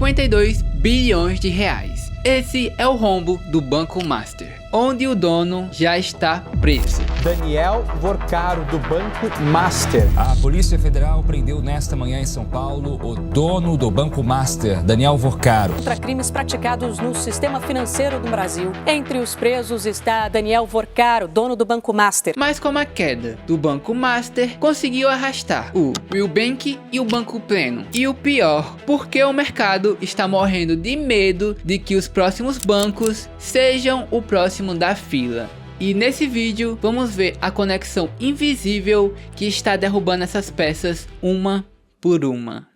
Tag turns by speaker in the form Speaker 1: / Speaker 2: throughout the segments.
Speaker 1: 52 bilhões de reais. Esse é o rombo do Banco Master, onde o dono já está preso.
Speaker 2: Daniel Vorcaro, do Banco Master.
Speaker 3: A Polícia Federal prendeu nesta manhã em São Paulo o dono do Banco Master, Daniel Vorcaro.
Speaker 4: Contra crimes praticados no sistema financeiro do Brasil. Entre os presos está Daniel Vorcaro, dono do Banco Master.
Speaker 1: Mas como a queda do Banco Master conseguiu arrastar o Willbank e o Banco Pleno. E o pior, porque o mercado está morrendo de medo de que os próximos bancos sejam o próximo da fila. E nesse vídeo vamos ver a conexão invisível que está derrubando essas peças uma por uma.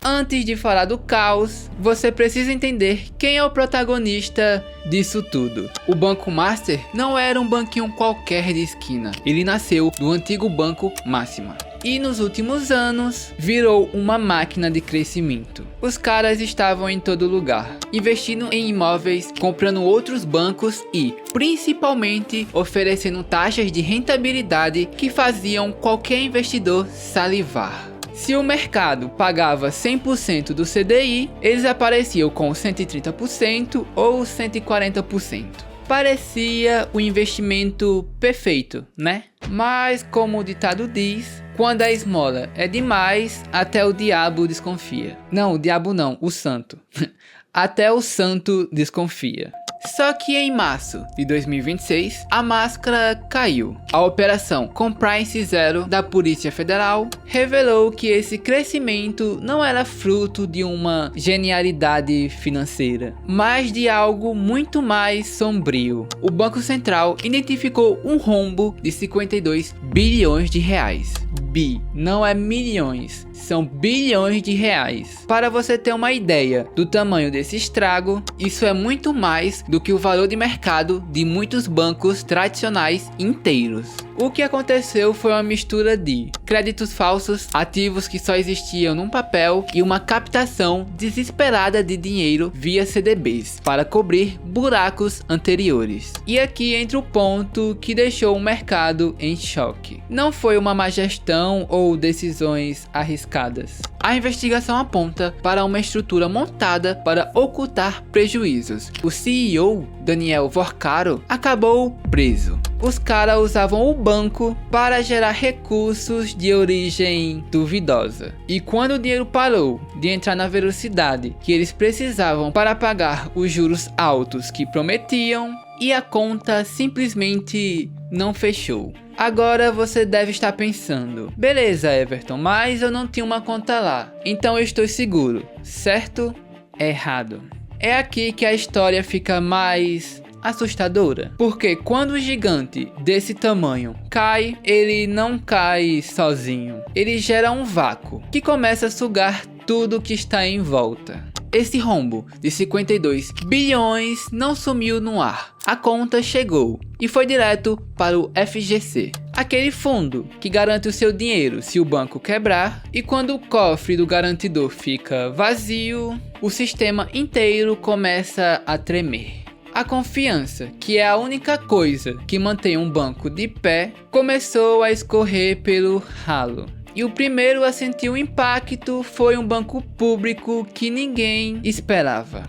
Speaker 1: Antes de falar do caos, você precisa entender quem é o protagonista disso tudo. O Banco Master não era um banquinho qualquer de esquina. Ele nasceu do antigo Banco Máxima. E nos últimos anos, virou uma máquina de crescimento. Os caras estavam em todo lugar, investindo em imóveis, comprando outros bancos e, principalmente, oferecendo taxas de rentabilidade que faziam qualquer investidor salivar. Se o mercado pagava 100% do CDI, eles apareciam com 130% ou 140%. Parecia o investimento perfeito, né? Mas como o ditado diz, quando a esmola é demais, até o diabo desconfia. Não, o diabo não, o santo. Até o santo desconfia. Só que em março de 2026, a máscara caiu. A operação Compliance Zero da Polícia Federal revelou que esse crescimento não era fruto de uma genialidade financeira, mas de algo muito mais sombrio. O Banco Central identificou um rombo de 52 bilhões de reais. Bi, não é milhões, são bilhões de reais. Para você ter uma ideia do tamanho desse estrago, isso é muito mais do que o valor de mercado de muitos bancos tradicionais inteiros. O que aconteceu foi uma mistura de créditos falsos, ativos que só existiam num papel e uma captação desesperada de dinheiro via CDBs para cobrir buracos anteriores. E aqui entra o ponto que deixou o mercado em choque. Não foi uma má gestão ou decisões arriscadas. A investigação aponta para uma estrutura montada para ocultar prejuízos. O CEO, Daniel Vorcaro, acabou preso. Os caras usavam o banco para gerar recursos de origem duvidosa. E quando o dinheiro parou de entrar na velocidade que eles precisavam para pagar os juros altos que prometiam, e a conta simplesmente não fechou. Agora você deve estar pensando, beleza Everton, mas eu não tinha uma conta lá, então eu estou seguro, certo? Errado. É aqui que a história fica mais assustadora, porque quando o gigante desse tamanho cai, ele não cai sozinho, ele gera um vácuo que começa a sugar tudo que está em volta. Esse rombo de 52 bilhões não sumiu no ar. A conta chegou e foi direto para o FGC, aquele fundo que garante o seu dinheiro se o banco quebrar, e quando o cofre do garantidor fica vazio, o sistema inteiro começa a tremer. A confiança, que é a única coisa que mantém um banco de pé, começou a escorrer pelo ralo. E o primeiro a sentir o impacto foi um banco público que ninguém esperava.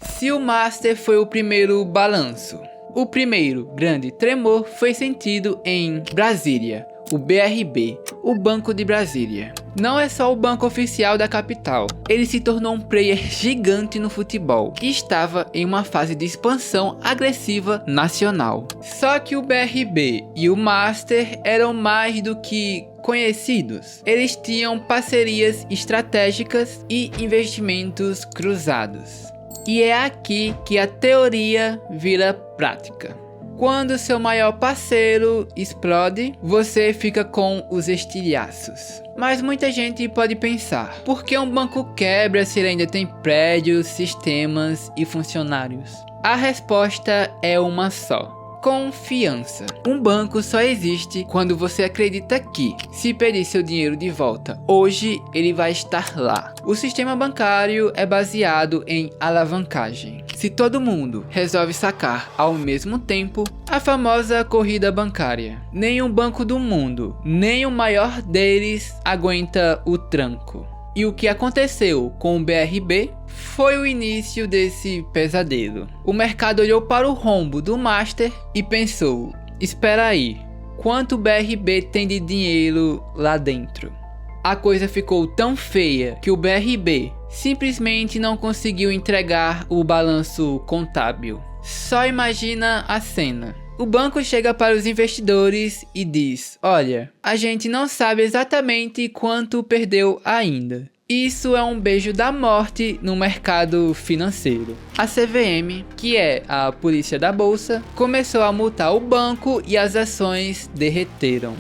Speaker 1: Se o Master foi o primeiro balanço, o primeiro grande tremor foi sentido em Brasília, o BRB, o Banco de Brasília. Não é só o banco oficial da capital, ele se tornou um player gigante no futebol e estava em uma fase de expansão agressiva nacional. Só que o BRB e o Master eram mais do que conhecidos. Eles tinham parcerias estratégicas e investimentos cruzados. E é aqui que a teoria vira prática. Quando seu maior parceiro explode, você fica com os estilhaços. Mas muita gente pode pensar, por que um banco quebra se ele ainda tem prédios, sistemas e funcionários? A resposta é uma só: confiança. Um banco só existe quando você acredita que, se pedir seu dinheiro de volta hoje, ele vai estar lá. O sistema bancário é baseado em alavancagem. Se todo mundo resolve sacar ao mesmo tempo, a famosa corrida bancária. Nenhum banco do mundo, nem o maior deles, aguenta o tranco. E o que aconteceu com o BRB foi o início desse pesadelo. O mercado olhou para o rombo do Master e pensou: espera aí, quanto o BRB tem de dinheiro lá dentro? A coisa ficou tão feia que o BRB simplesmente não conseguiu entregar o balanço contábil. Só imagina a cena. O banco chega para os investidores e diz: olha, a gente não sabe exatamente quanto perdeu ainda. Isso é um beijo da morte no mercado financeiro. A CVM, que é a polícia da bolsa, começou a multar o banco e as ações derreteram.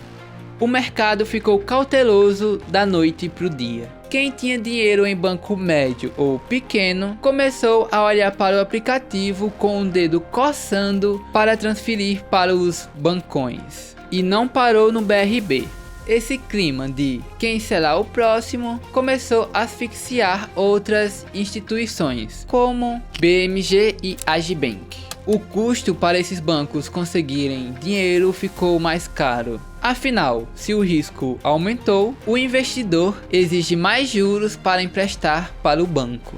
Speaker 1: O mercado ficou cauteloso da noite para o dia. Quem tinha dinheiro em banco médio ou pequeno começou a olhar para o aplicativo com o dedo coçando para transferir para os bancões. E não parou no BRB. Esse clima de quem será o próximo começou a asfixiar outras instituições, como BMG e Agibank. O custo para esses bancos conseguirem dinheiro ficou mais caro. Afinal, se o risco aumentou, o investidor exige mais juros para emprestar para o banco.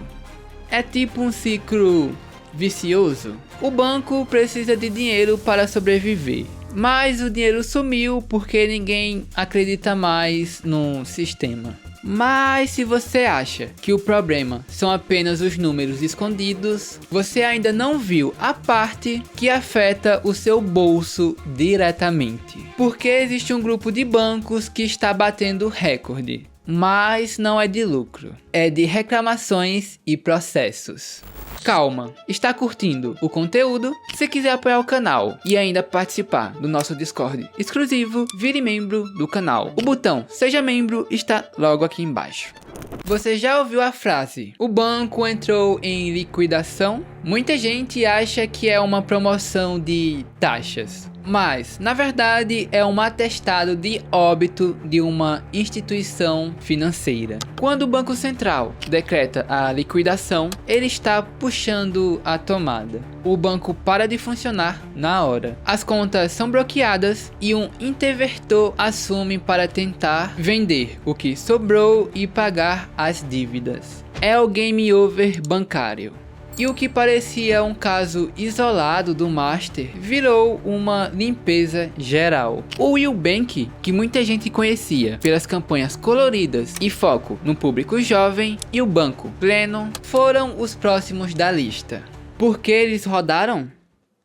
Speaker 1: É tipo um ciclo vicioso. O banco precisa de dinheiro para sobreviver, mas o dinheiro sumiu porque ninguém acredita mais no sistema. Mas se você acha que o problema são apenas os números escondidos, você ainda não viu a parte que afeta o seu bolso diretamente. Porque existe um grupo de bancos que está batendo recorde, mas não é de lucro, é de reclamações e processos. Calma, está curtindo o conteúdo? Se quiser apoiar o canal e ainda participar do nosso Discord exclusivo, vire membro do canal. O botão Seja Membro está logo aqui embaixo. Você já ouviu a frase: o banco entrou em liquidação? Muita gente acha que é uma promoção de taxas, mas na verdade é um atestado de óbito de uma instituição financeira. Quando o Banco Central decreta a liquidação, ele está puxando a tomada. O banco para de funcionar na hora. As contas são bloqueadas e um interventor assume para tentar vender o que sobrou e pagar as dívidas. É o game over bancário. E o que parecia um caso isolado do Master virou uma limpeza geral. O Will Bank, que muita gente conhecia pelas campanhas coloridas e foco no público jovem, e o Banco Pleno foram os próximos da lista. Por que eles rodaram?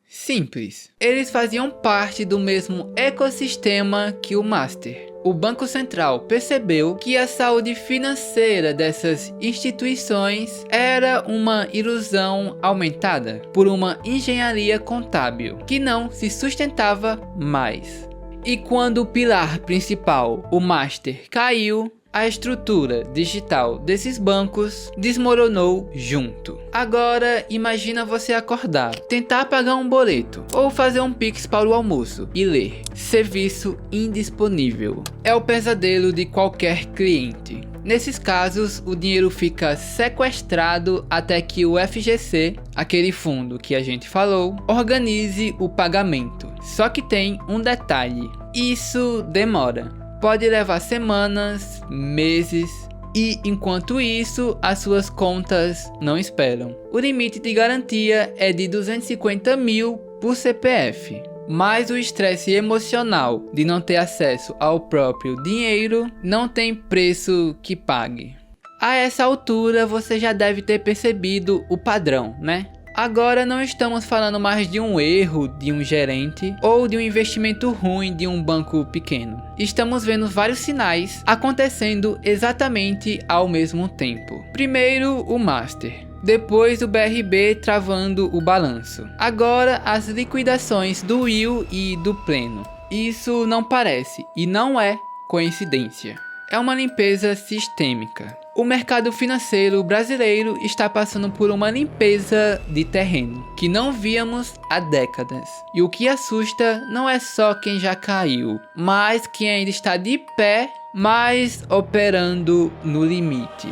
Speaker 1: Simples. Eles faziam parte do mesmo ecossistema que o Master. O Banco Central percebeu que a saúde financeira dessas instituições era uma ilusão aumentada por uma engenharia contábil que não se sustentava mais. E quando o pilar principal, o Master, caiu, a estrutura digital desses bancos desmoronou junto. Agora imagina você acordar, tentar pagar um boleto ou fazer um pix para o almoço e ler: serviço indisponível. É o pesadelo de qualquer cliente. Nesses casos, o dinheiro fica sequestrado até que o FGC, aquele fundo que a gente falou, organize o pagamento. Só que tem um detalhe: isso demora. Pode levar semanas, meses, e enquanto isso, as suas contas não esperam. O limite de garantia é de 250 mil por CPF. Mas o estresse emocional de não ter acesso ao próprio dinheiro não tem preço que pague. A essa altura você já deve ter percebido o padrão, né? Agora não estamos falando mais de um erro de um gerente ou de um investimento ruim de um banco pequeno. Estamos vendo vários sinais acontecendo exatamente ao mesmo tempo. Primeiro o Master, depois o BRB travando o balanço. Agora as liquidações do Will e do Pleno. Isso não parece e não é coincidência. É uma limpeza sistêmica. O mercado financeiro brasileiro está passando por uma limpeza de terreno que não víamos há décadas. E o que assusta não é só quem já caiu, mas quem ainda está de pé, mas operando no limite.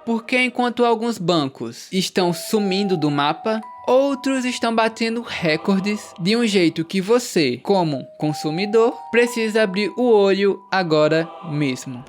Speaker 1: Porque enquanto alguns bancos estão sumindo do mapa, outros estão batendo recordes de um jeito que você, como consumidor, precisa abrir o olho agora mesmo.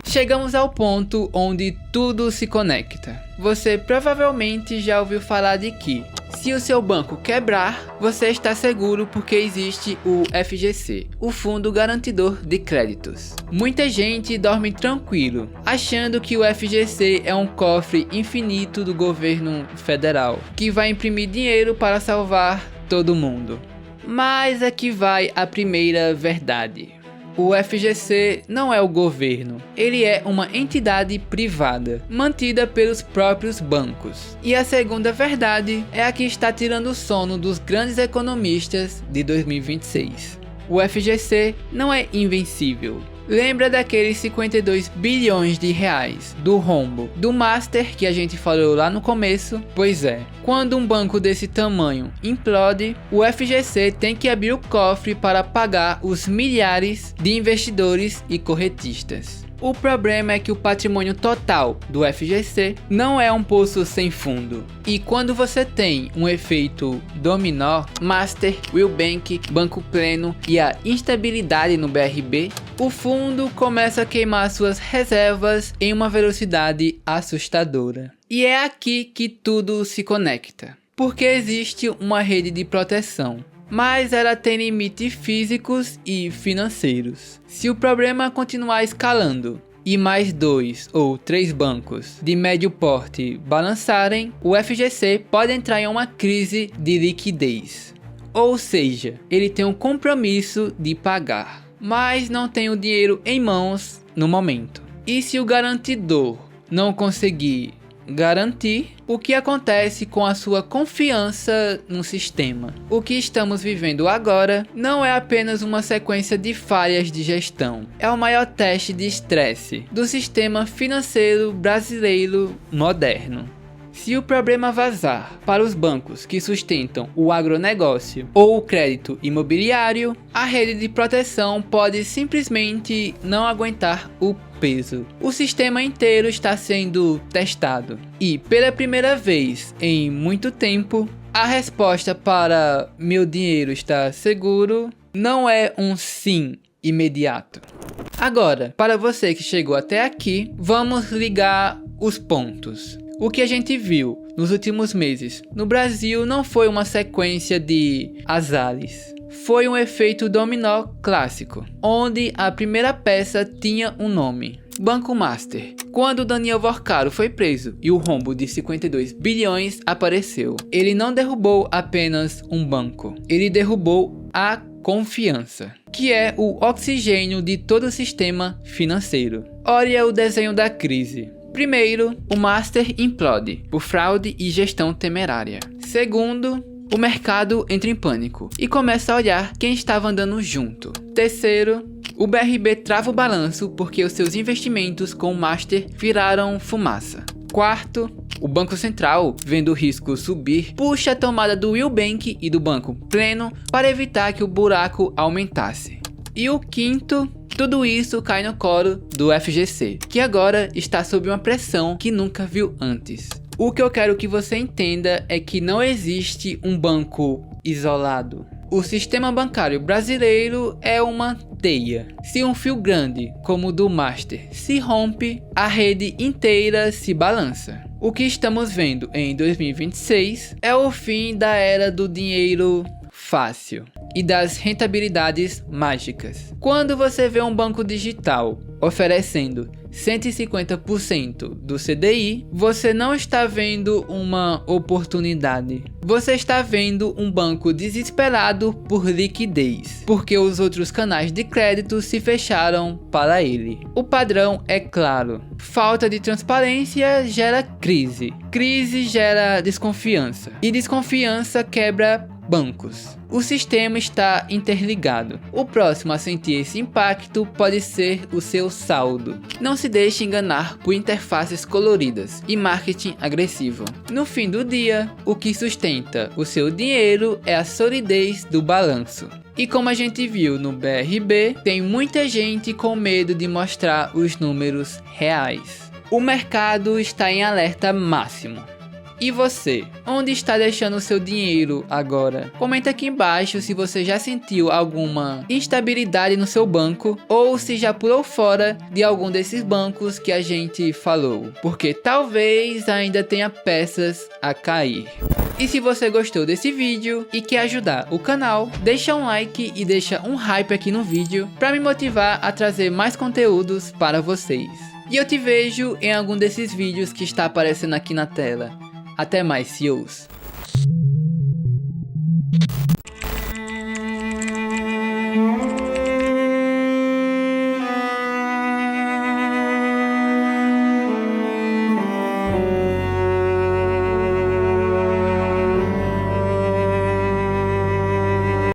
Speaker 1: Chegamos ao ponto onde tudo se conecta. Você provavelmente já ouviu falar de que, se o seu banco quebrar, você está seguro porque existe o FGC, o Fundo Garantidor de Créditos. Muita gente dorme tranquilo, achando que o FGC é um cofre infinito do governo federal, que vai imprimir dinheiro para salvar todo mundo. Mas aqui vai a primeira verdade. O FGC não é o governo, ele é uma entidade privada, mantida pelos próprios bancos. E a segunda verdade é a que está tirando o sono dos grandes economistas de 2026. O FGC não é invencível. Lembra daqueles 52 bilhões de reais do rombo do Master que a gente falou lá no começo? Pois é, quando um banco desse tamanho implode, o FGC tem que abrir o cofre para pagar os milhares de investidores e corretistas. O problema é que o patrimônio total do FGC não é um poço sem fundo. E quando você tem um efeito dominó, Master, Will Bank, Banco Pleno e a instabilidade no BRB, o fundo começa a queimar suas reservas em uma velocidade assustadora. E é aqui que tudo se conecta, porque existe uma rede de proteção, mas ela tem limites físicos e financeiros. Se o problema continuar escalando e mais 2 ou 3 bancos de médio porte balançarem, o FGC pode entrar em uma crise de liquidez. Ou seja, ele tem um compromisso de pagar, mas não tem o dinheiro em mãos no momento. E se o garantidor não conseguir garantir, o que acontece com a sua confiança no sistema? O que estamos vivendo agora não é apenas uma sequência de falhas de gestão, é o maior teste de estresse do sistema financeiro brasileiro moderno. Se o problema vazar para os bancos que sustentam o agronegócio ou o crédito imobiliário, a rede de proteção pode simplesmente não aguentar o peso. O sistema inteiro está sendo testado e, pela primeira vez em muito tempo, a resposta para "meu dinheiro está seguro" não é um sim imediato. Agora, para você que chegou até aqui, vamos ligar os pontos. O que a gente viu nos últimos meses no Brasil não foi uma sequência de azares. Foi um efeito dominó clássico, onde a primeira peça tinha um nome: Banco Master. Quando Daniel Vorcaro foi preso e o rombo de 52 bilhões apareceu, ele não derrubou apenas um banco, ele derrubou a confiança, que é o oxigênio de todo o sistema financeiro. Olha o desenho da crise. Primeiro, o Master implode por fraude e gestão temerária. Segundo, o mercado entra em pânico e começa a olhar quem estava andando junto. Terceiro, o BRB trava o balanço porque os seus investimentos com o Master viraram fumaça. Quarto, o Banco Central, vendo o risco subir, puxa a tomada do Will Bank e do Banco Pleno para evitar que o buraco aumentasse. E o quinto, tudo isso cai no colo do FGC, que agora está sob uma pressão que nunca viu antes. O que eu quero que você entenda é que não existe um banco isolado. O sistema bancário brasileiro é uma teia. Se um fio grande, como o do Master, se rompe, a rede inteira se balança. O que estamos vendo em 2026 é o fim da era do dinheiro fácil e das rentabilidades mágicas. Quando você vê um banco digital oferecendo 150% do CDI, você não está vendo uma oportunidade. Você está vendo um banco desesperado por liquidez, porque os outros canais de crédito se fecharam para ele. O padrão é claro: falta de transparência gera crise, crise gera desconfiança, e desconfiança quebra bancos. O sistema está interligado. O próximo a sentir esse impacto pode ser o seu saldo. Não se deixe enganar por interfaces coloridas e marketing agressivo. No fim do dia, o que sustenta o seu dinheiro é a solidez do balanço. E como a gente viu no BRB, tem muita gente com medo de mostrar os números reais. O mercado está em alerta máximo. E você? Onde está deixando o seu dinheiro agora? Comenta aqui embaixo se você já sentiu alguma instabilidade no seu banco ou se já pulou fora de algum desses bancos que a gente falou, porque talvez ainda tenha peças a cair. E se você gostou desse vídeo e quer ajudar o canal, deixa um like e deixa um hype aqui no vídeo para me motivar a trazer mais conteúdos para vocês. E eu te vejo em algum desses vídeos que está aparecendo aqui na tela. Até mais, CEOs!